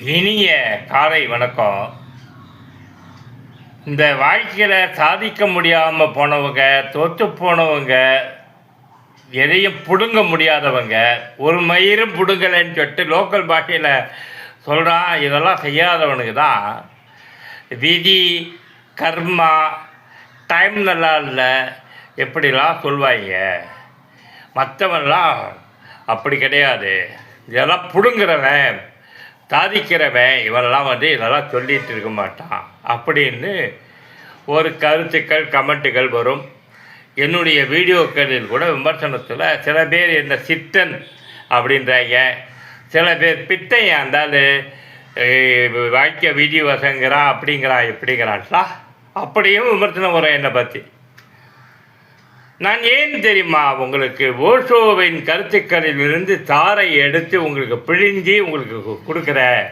இனிய காலை வணக்கம். இந்த வாழ்க்கையில் சாதிக்க முடியாமல் போனவங்க, தோற்று போனவங்க, எதையும் பிடுங்க முடியாதவங்க, ஒரு மயிரும் பிடுங்கலைன்னு சொல்லிட்டு லோக்கல் பாஷையில் சொல்கிறான். இதெல்லாம் செய்யாதவனுக்கு தான் விதி, கர்மா, டைம் நல்லா இல்லை எப்படிலாம் சொல்லுவாங்க. மற்றவன்லாம் அப்படி கிடையாது. இதெல்லாம் பிடுங்குறவன், சாதிக்கிறவன், இவனெல்லாம் இதெல்லாம் சொல்லிகிட்டு இருக்க மாட்டான் அப்படின்னு ஒரு கருத்துக்கள், கமெண்ட்டுகள் வரும். என்னுடைய வீடியோக்களில் கூட விமர்சனத்தில் சில பேர் என்ன சித்தன் அப்படின்றாங்க, சில பேர் பித்தையா இருந்தாலும் வாய்க்க விதி வசங்கிறான் அப்படிங்கிறான் இப்படிங்கிறான்லாம் அப்படியும் விமர்சனம் வரும் என்னை பற்றி. நான் ஏன் தெரியுமா உங்களுக்கு ஓஷோவின் கருத்துக்களிலிருந்து தாரை எடுத்து உங்களுக்கு பிழிஞ்சி உங்களுக்கு கொடுக்குறேன்.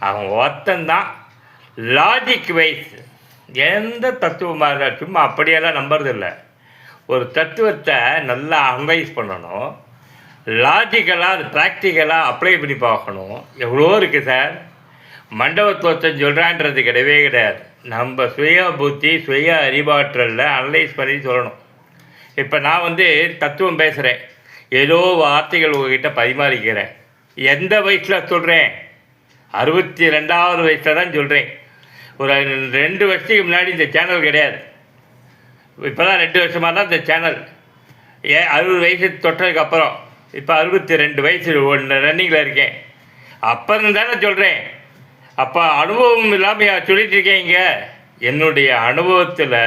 அவன் ஒருத்தந்தான் லாஜிக் வைஸ் எந்த தத்துவமாக சும்மா அப்படியெல்லாம் நம்புறதில்லை. ஒரு தத்துவத்தை நல்லா அனலைஸ் பண்ணணும், லாஜிக்கலாக அது ப்ராக்டிக்கலாக அப்ளை பண்ணி பார்க்கணும். எவ்வளோ இருக்குது சார். மண்டபத்துவத்தை சொல்கிறான்றது கிடையவே கிடையாது. நம்ம சுய புத்தி, சுய அறிவாற்றலில் அனலைஸ் பண்ணி சொல்லணும். இப்போ நான் தத்துவம் பேசுகிறேன், ஏதோ வார்த்தைகள் உங்ககிட்ட பரிமாறிக்கிறேன். எந்த வயசில் சொல்கிறேன்? 62வது வயசில் தான் சொல்கிறேன். ஒரு 2 வருஷத்துக்கு முன்னாடி இந்த சேனல் கிடையாது. இப்போ தான் 2 வருஷமாக தான் இந்த சேனல். 60 வயசு தொட்டதுக்கப்புறம் இப்போ 62 வயசு ரன்னிங்கில் இருக்கேன். அப்புறம் தானே சொல்கிறேன். அப்போ அனுபவம் இல்லாமல் சொல்லிட்டு இருக்கேங்க. என்னுடைய அனுபவத்தில்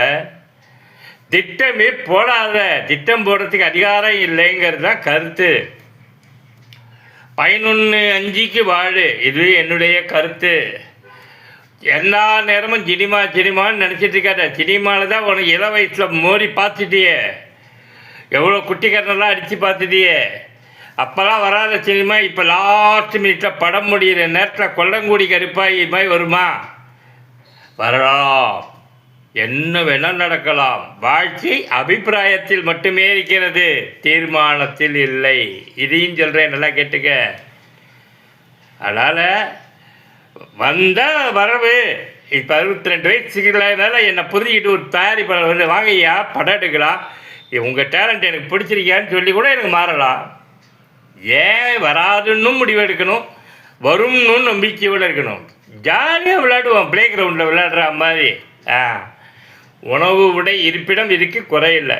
திட்டமே போடாத, திட்டம் போடுறதுக்கு அதிகாரம் இல்லைங்கிறது தான் கருத்து. 11:05க்கு வாழு, இது என்னுடைய கருத்து. எல்லா நேரமும் சினிமான்னு நினச்சிட்டு இருக்காத. சினிமாவில் தான் உனக்கு இள வயசில் மோடி பார்த்துட்டியே, எவ்வளோ குட்டிக்கரணெல்லாம் அடித்து பார்த்துட்டியே. அப்போல்லாம் வராத சினிமா இப்போ லாஸ்ட் மினிட்டில் படம் முடிகிற நேரத்தில் கொல்லங்குடி கருப்பாய் மாதிரி வருமா? வரலாம், என்ன வேணால் நடக்கலாம். வாழ்க்கை அபிப்பிராயத்தில் மட்டுமே இருக்கிறது, தீர்மானத்தில் இல்லை. இதையும் சொல்கிறேன், நல்லா கேட்டுக்க. அதனால் வந்தால் வரவு. இப்போ 62 வயசுக்குள்ளனால என்னை புரிஞ்சுக்கிட்டு ஒரு தயாரிப்பாளர் வாங்கய்யா படம் எடுக்கலாம், உங்கள் டேலண்ட் எனக்கு பிடிச்சிருக்கியான்னு சொல்லி கூட எனக்கு மாறலாம். ஏன் வராதுன்னு முடிவு எடுக்கணும், வரும்னு நம்பிக்கையோடு இருக்கணும். ஜாலியாக விளையாடுவோம், ப்ளே கிரவுண்டில் விளையாடுற மாதிரி. உணவு, உடை, இருப்பிடம் இதுக்கு குறையில்லை.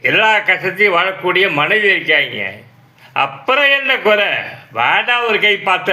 எல்லா கஷ்டத்தையும் வாழக்கூடிய மனைவி இருக்காங்க. அப்புறம் என்ன குறை? வாடா ஒரு கை பார்த்து